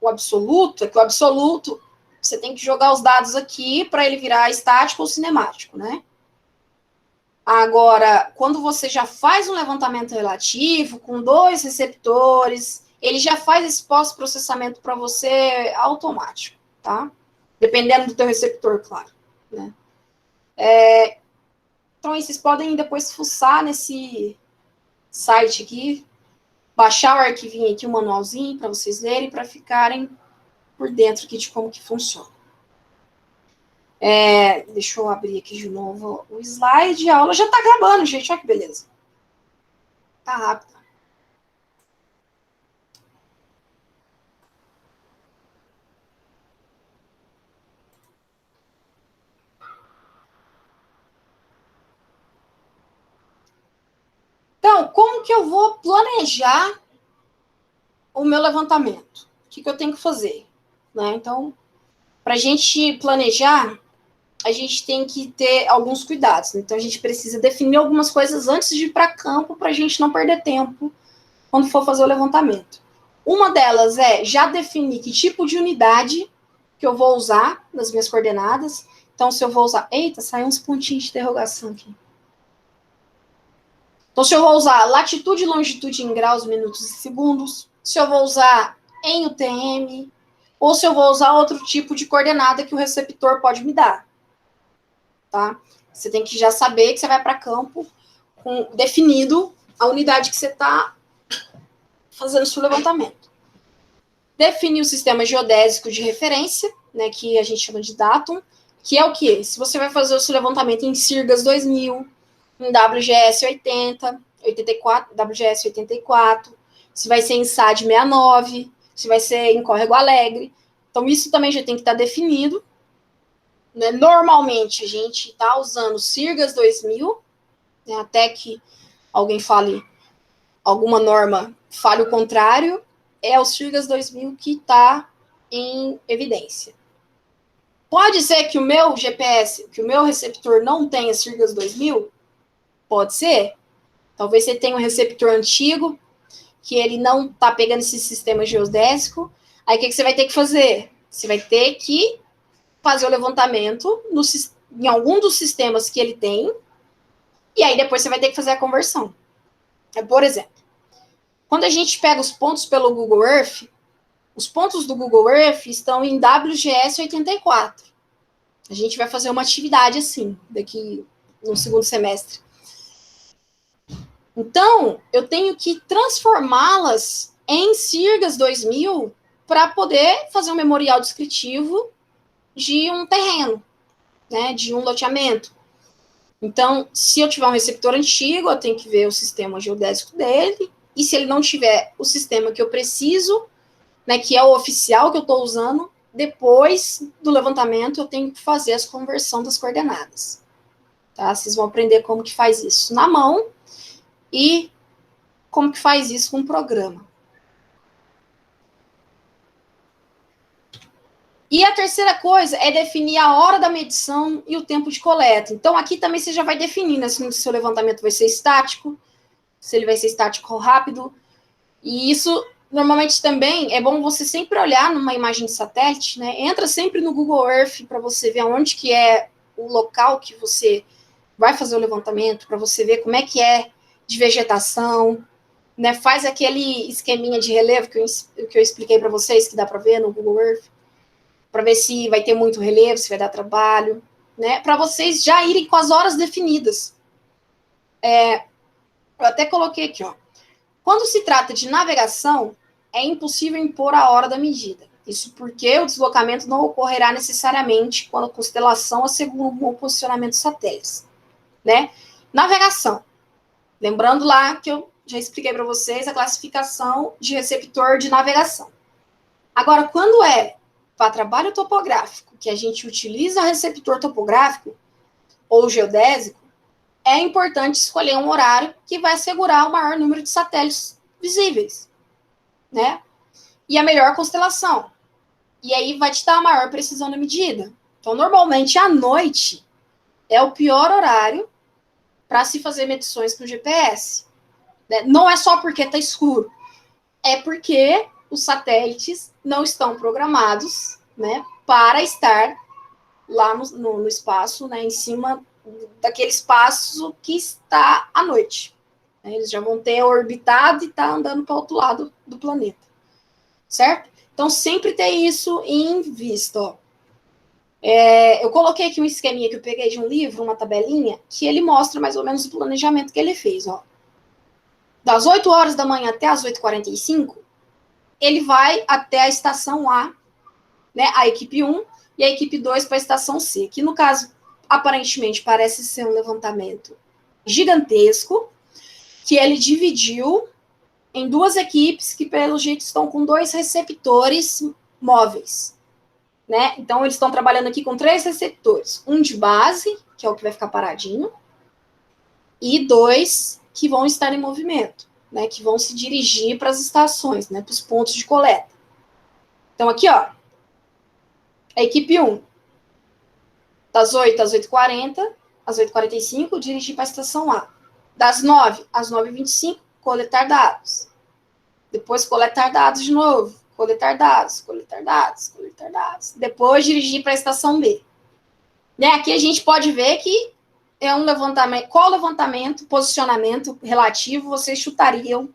o absoluto? É que o absoluto, você tem que jogar os dados aqui para ele virar estático ou cinemático, né? Agora, quando você já faz um levantamento relativo, com 2 receptores, ele já faz esse pós-processamento para você automático, tá? Dependendo do teu receptor, claro, né? Então, aí, vocês podem depois fuçar nesse site aqui, baixar o arquivinho aqui, o manualzinho, para vocês lerem, para ficarem por dentro aqui de como que funciona. Deixa eu abrir aqui de novo o slide. A aula já está gravando, gente. Olha que beleza. Tá rápido. Então, como que eu vou planejar o meu levantamento? O que eu tenho que fazer? Né? Então, para a gente planejar, a gente tem que ter alguns cuidados. Então, a gente precisa definir algumas coisas antes de ir para campo, para a gente não perder tempo quando for fazer o levantamento. Uma delas é já definir que tipo de unidade que eu vou usar nas minhas coordenadas. Então, se eu vou usar... Eita, saiu uns pontinhos de interrogação aqui. Então, se eu vou usar latitude e longitude em graus, minutos e segundos, se eu vou usar em UTM, ou se eu vou usar outro tipo de coordenada que o receptor pode me dar. Tá? Você tem que já saber que você vai para campo com definido a unidade que você está fazendo o seu levantamento. Definir o sistema geodésico de referência, né, que a gente chama de datum, que é o quê? Se você vai fazer o seu levantamento em CIRGAS 2000, em WGS 80, 84, WGS 84, se vai ser em SAD 69, se vai ser em Córrego Alegre. Então, isso também já tem que estar definido. Né? Normalmente, a gente está usando CIRGAS 2000, né, até que alguém fale, alguma norma fale o contrário, é o CIRGAS 2000 que está em evidência. Pode ser que o meu GPS, que o meu receptor não tenha CIRGAS 2000? Pode ser. Talvez você tenha um receptor antigo, que ele não está pegando esse sistema geodésico. Aí, o que você vai ter que fazer? Você vai ter que fazer o levantamento em algum dos sistemas que ele tem, e aí depois você vai ter que fazer a conversão. Por exemplo, quando a gente pega os pontos pelo Google Earth, os pontos do Google Earth estão em WGS 84. A gente vai fazer uma atividade assim, daqui no segundo semestre. Então, eu tenho que transformá-las em CIRGAS 2000 para poder fazer um memorial descritivo de um terreno, né, de um loteamento. Então, se eu tiver um receptor antigo, eu tenho que ver o sistema geodésico dele, e se ele não tiver o sistema que eu preciso, né, que é o oficial que eu estou usando, depois do levantamento eu tenho que fazer a conversão das coordenadas. Tá? Vocês vão aprender como que faz isso na mão e como que faz isso com o programa. E a terceira coisa é definir a hora da medição e o tempo de coleta. Então, aqui também você já vai definir, né, se o seu levantamento vai ser estático, se ele vai ser estático ou rápido. E isso, normalmente, também é bom você sempre olhar numa imagem de satélite, né? Entra sempre no Google Earth para você ver onde que é o local que você vai fazer o levantamento, para você ver como é que é de vegetação, né? Faz aquele esqueminha de relevo que eu expliquei para vocês, que dá para ver no Google Earth, para ver se vai ter muito relevo, se vai dar trabalho, né? Para vocês já irem com as horas definidas. Eu até coloquei aqui, ó. Quando se trata de navegação, é impossível impor a hora da medida. Isso porque o deslocamento não ocorrerá necessariamente quando a constelação assegura um bom posicionamento dos satélites, né? Navegação. Lembrando lá que eu já expliquei para vocês a classificação de receptor de navegação. Agora, quando é para trabalho topográfico, que a gente utiliza receptor topográfico ou geodésico, é importante escolher um horário que vai assegurar o maior número de satélites visíveis, né? E a melhor constelação. E aí vai te dar a maior precisão na medida. Então, normalmente, à noite é o pior horário para se fazer medições com GPS. Né? Não é só porque está escuro, é porque os satélites não estão programados, né, para estar lá no espaço, né, em cima daquele espaço que está à noite. Eles já vão ter orbitado e tá andando para o outro lado do planeta. Certo? Então, sempre tem isso em vista. Ó. Eu coloquei aqui um esqueminha que eu peguei de um livro, uma tabelinha, que ele mostra mais ou menos o planejamento que ele fez. Ó. Das 8 horas da manhã até as 8h45, ele vai até a estação A, né, a equipe 1, e a equipe 2 para a estação C, que no caso, aparentemente, parece ser um levantamento gigantesco, que ele dividiu em duas equipes que, pelo jeito, estão com 2 receptores móveis. Né? Então, eles estão trabalhando aqui com 3 receptores. Um de base, que é o que vai ficar paradinho, e 2 que vão estar em movimento, né? Que vão se dirigir para as estações, né? Para os pontos de coleta. Então, aqui, ó, a equipe 1, das 8 às 8h40, às 8h45, dirigir para a estação A. Das 9 às 9h25, coletar dados. Depois, coletar dados de novo. Coletar dados, coletar dados, coletar dados. Depois, dirigir para a estação B. Né? Aqui a gente pode ver que é um levantamento. Qual levantamento, posicionamento relativo vocês chutariam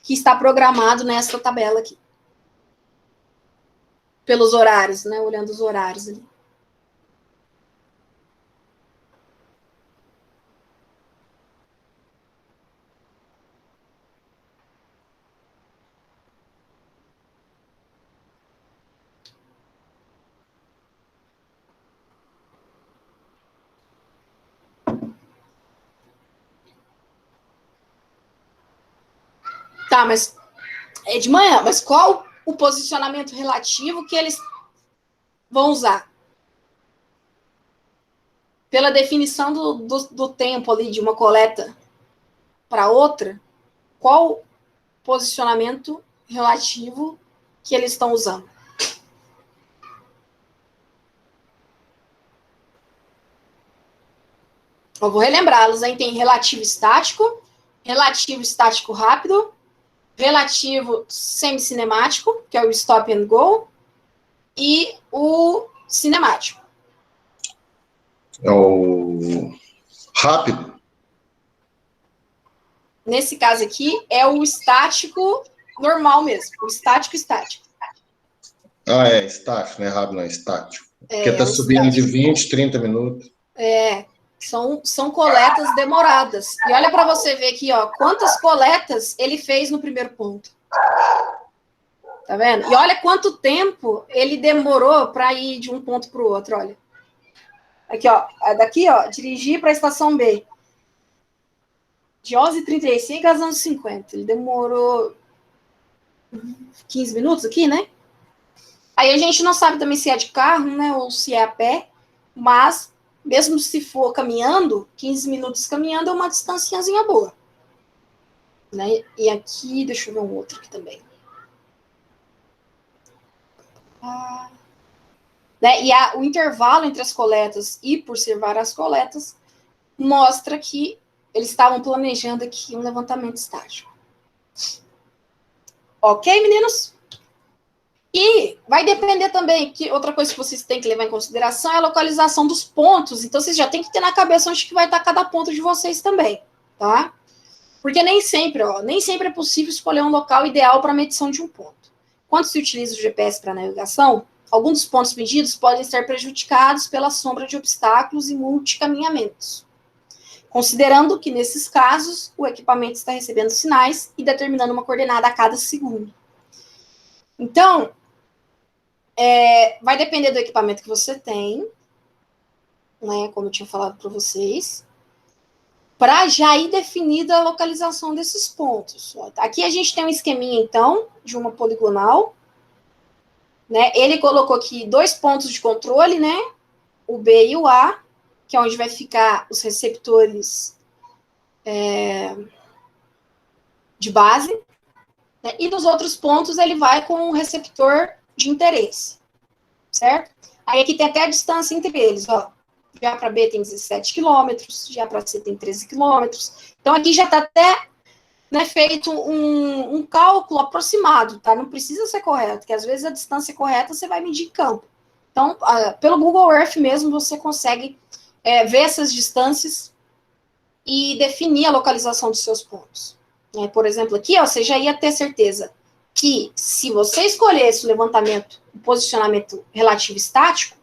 que está programado nessa tabela aqui? Pelos horários, né? Olhando os horários ali. Tá, mas é de manhã. Mas qual o posicionamento relativo que eles vão usar? Pela definição do tempo ali de uma coleta para outra, qual posicionamento relativo que eles estão usando? Eu vou relembrá-los, hein? Tem relativo estático rápido, relativo semi-cinemático, que é o stop and go, e o cinemático. É o rápido. Nesse caso aqui, é o estático normal mesmo, o estático. Ah, é estático, não é rápido, não é estático. Porque está subindo estático. de 20, 30 minutos. São coletas demoradas. E olha para você ver aqui, ó, quantas coletas ele fez no primeiro ponto. Tá vendo? E olha quanto tempo ele demorou para ir de um ponto para o outro, olha. Aqui, ó, daqui, ó, dirigir para a estação B. De 11h35 às 11h50. Ele demorou 15 minutos aqui, né? Aí a gente não sabe também se é de carro, né, ou se é a pé, mas mesmo se for caminhando, 15 minutos caminhando é uma distanciazinha boa. Né? E aqui, deixa eu ver um outro aqui também. Né? E o intervalo entre as coletas e por ser várias coletas mostra que eles estavam planejando aqui um levantamento estático. Ok, meninos? E vai depender também, que outra coisa que vocês têm que levar em consideração é a localização dos pontos. Então, vocês já têm que ter na cabeça onde que vai estar cada ponto de vocês também, tá? Porque nem sempre é possível escolher um local ideal para medição de um ponto. Quando se utiliza o GPS para navegação, alguns dos pontos medidos podem ser prejudicados pela sombra de obstáculos e multicaminhamentos. Considerando que, nesses casos, o equipamento está recebendo sinais e determinando uma coordenada a cada segundo. Então, vai depender do equipamento que você tem, né, como eu tinha falado para vocês. para já ir definida a localização desses pontos. Aqui a gente tem um esqueminha, então, de uma poligonal, né? Ele colocou aqui 2 pontos de controle, né? O B e o A, que é onde vai ficar os receptores de base, né? E nos outros pontos ele vai com o receptor de interesse, certo? Aí aqui tem até a distância entre eles, ó. De A para B tem 17 quilômetros, de A para C tem 13 quilômetros. Então aqui já está até, né, feito um cálculo aproximado, tá? Não precisa ser correto, porque às vezes a distância correta você vai medir em campo. Então, pelo Google Earth mesmo, você consegue ver essas distâncias e definir a localização dos seus pontos. Por exemplo, aqui, ó, você já ia ter certeza que se você escolhesse o levantamento, o posicionamento relativo estático,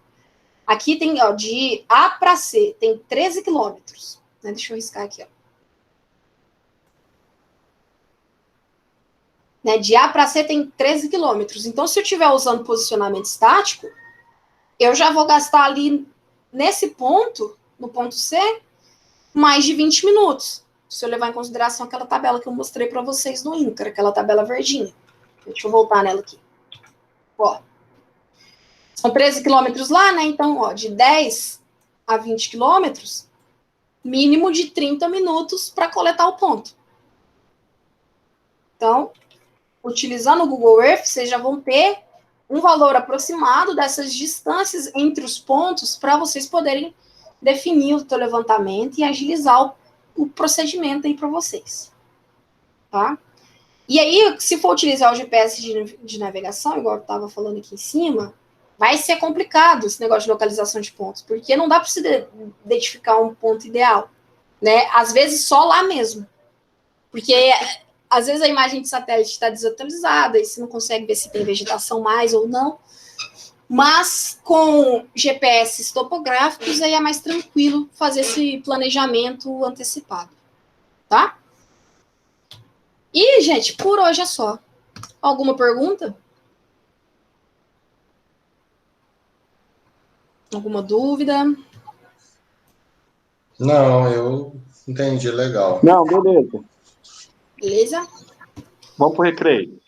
aqui tem, ó, de A para C, tem 13 quilômetros. Né? Deixa eu riscar aqui, ó. Né? De A para C tem 13 quilômetros. Então, se eu estiver usando posicionamento estático, eu já vou gastar ali, nesse ponto, no ponto C, mais de 20 minutos. Se eu levar em consideração aquela tabela que eu mostrei para vocês no INCRA, aquela tabela verdinha. Deixa eu voltar nela aqui. Ó. São 13 quilômetros lá, né? Então, ó, de 10 a 20 quilômetros, mínimo de 30 minutos para coletar o ponto. Então, utilizando o Google Earth, vocês já vão ter um valor aproximado dessas distâncias entre os pontos para vocês poderem definir o teu levantamento e agilizar o procedimento aí para vocês. Tá? E aí, se for utilizar o GPS de navegação, igual eu estava falando aqui em cima, vai ser complicado esse negócio de localização de pontos, porque não dá para você identificar um ponto ideal, né? Às vezes só lá mesmo. Porque às vezes a imagem de satélite está desatualizada e você não consegue ver se tem vegetação mais ou não. Mas com GPS topográficos aí é mais tranquilo fazer esse planejamento antecipado, tá? E, gente, por hoje é só. Alguma pergunta? Alguma dúvida? Não, eu entendi, legal. Não, beleza. Beleza? Vamos pro recreio.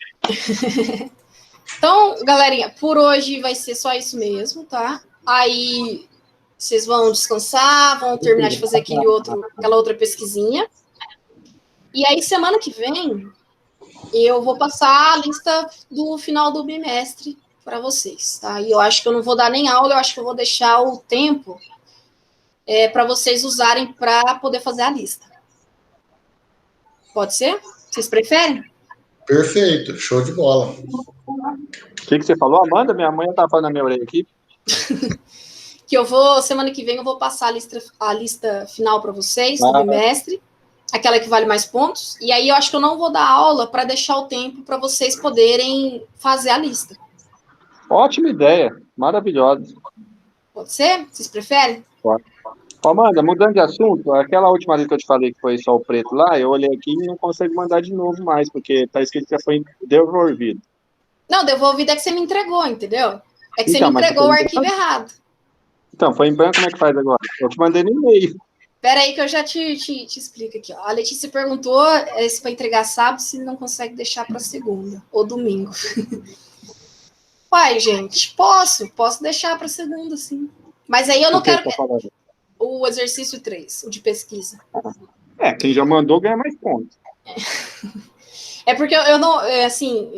Então, galerinha, por hoje vai ser só isso mesmo, tá? Aí vocês vão descansar, vão terminar de fazer aquela outra pesquisinha. E aí, semana que vem, eu vou passar a lista do final do bimestre para vocês, tá? E eu acho que eu não vou dar nem aula, eu acho que eu vou deixar o tempo para vocês usarem para poder fazer a lista. Pode ser? Vocês preferem? Perfeito, show de bola. O que você falou, Amanda? Minha mãe tá falando na minha orelha aqui. Que eu vou, semana que vem, eu vou passar a lista final para vocês do bimestre, aquela que vale mais pontos, e aí eu acho que eu não vou dar aula para deixar o tempo para vocês poderem fazer a lista. Ótima ideia, maravilhosa. Pode ser? Vocês preferem? Pode. Amanda, mudando de assunto, aquela última vez que eu te falei que foi só o preto lá, eu olhei aqui e não consigo mandar de novo mais, porque tá escrito que já foi devolvido. Não, devolvido é que você me entregou, entendeu? É que então, você me entregou o arquivo errado. Então, foi em branco, como é que faz agora? Eu te mandei no e-mail. Espera aí que eu já te explico aqui. Ó. A Letícia perguntou se para entregar sábado, se não consegue deixar para segunda ou domingo. Uai, gente, posso deixar para segunda, sim. Mas aí eu não quero o exercício 3, o de pesquisa. Quem já mandou ganha mais pontos. É porque eu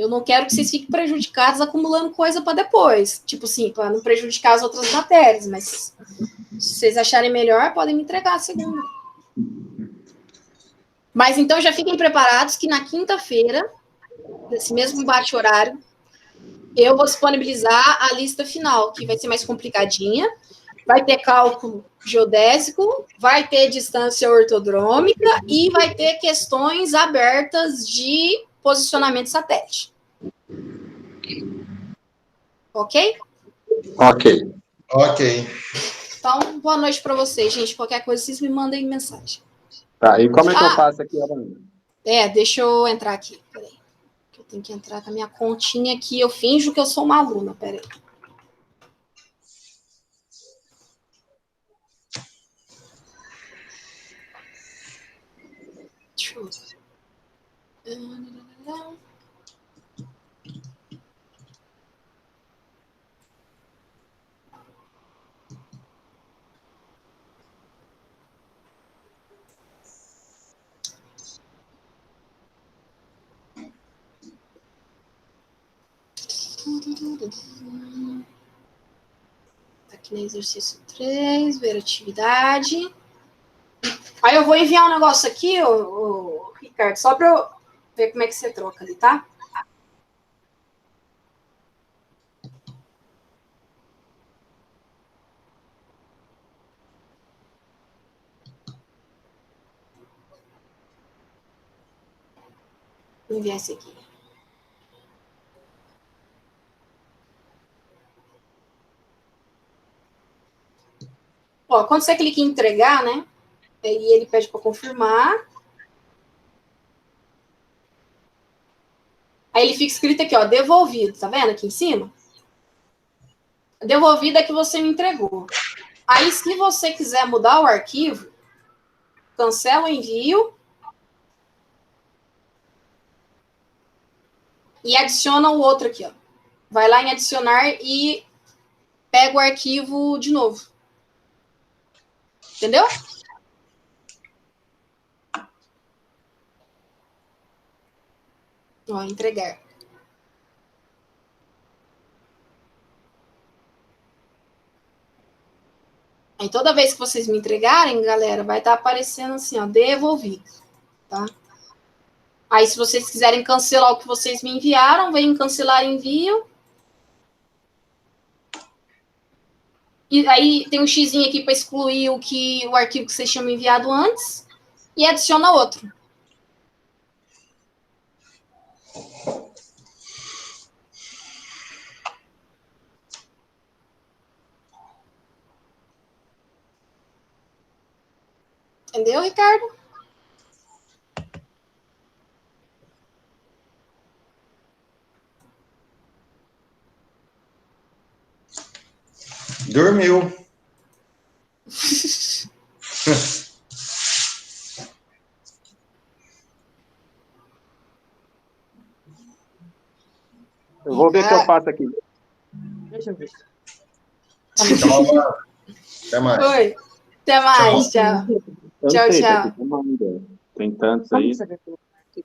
não quero que vocês fiquem prejudicados acumulando coisa para depois. Tipo assim, para não prejudicar as outras matérias. Mas se vocês acharem melhor, podem me entregar a segunda. Mas então já fiquem preparados que na quinta-feira, nesse mesmo bate-horário, eu vou disponibilizar a lista final, que vai ser mais complicadinha. Vai ter cálculo geodésico, vai ter distância ortodrômica e vai ter questões abertas de posicionamento satélite. Ok? Ok. Então, boa noite para vocês, gente. Qualquer coisa, vocês me mandem mensagem. Tá, e como é que eu faço aqui agora? Deixa eu entrar aqui. Peraí. Eu tenho que entrar com a minha continha aqui. Eu finjo que eu sou uma aluna. Peraí. Deixa eu... Aqui no exercício 3, ver atividade. Aí eu vou enviar um negócio aqui, ô, Ricardo, só para eu ver como é que você troca ali, tá? Vou enviar esse aqui. Ó, quando você clica em entregar, né? Aí ele pede para confirmar. Aí ele fica escrito aqui, ó, devolvido. Tá vendo aqui em cima? Devolvido é que você me entregou. Aí, se você quiser mudar o arquivo, cancela o envio e adiciona o outro aqui, ó. Vai lá em adicionar e pega o arquivo de novo. Entendeu? Ó, entregar. Aí toda vez que vocês me entregarem, galera, vai estar aparecendo assim, ó, devolvido, tá? Aí se vocês quiserem cancelar o que vocês me enviaram, vem em cancelar envio. E aí tem um xizinho aqui para excluir o arquivo que vocês tinham me enviado antes e adiciona outro. Entendeu, Ricardo? Dormiu. Eu vou ver o que eu faço aqui. Deixa eu ver. Tchau, até mais. Oi. Até mais. Tchau. Eu não Tchau, sei, tchau. tá aqui, tem tantos Como aí. você vai colocar aqui?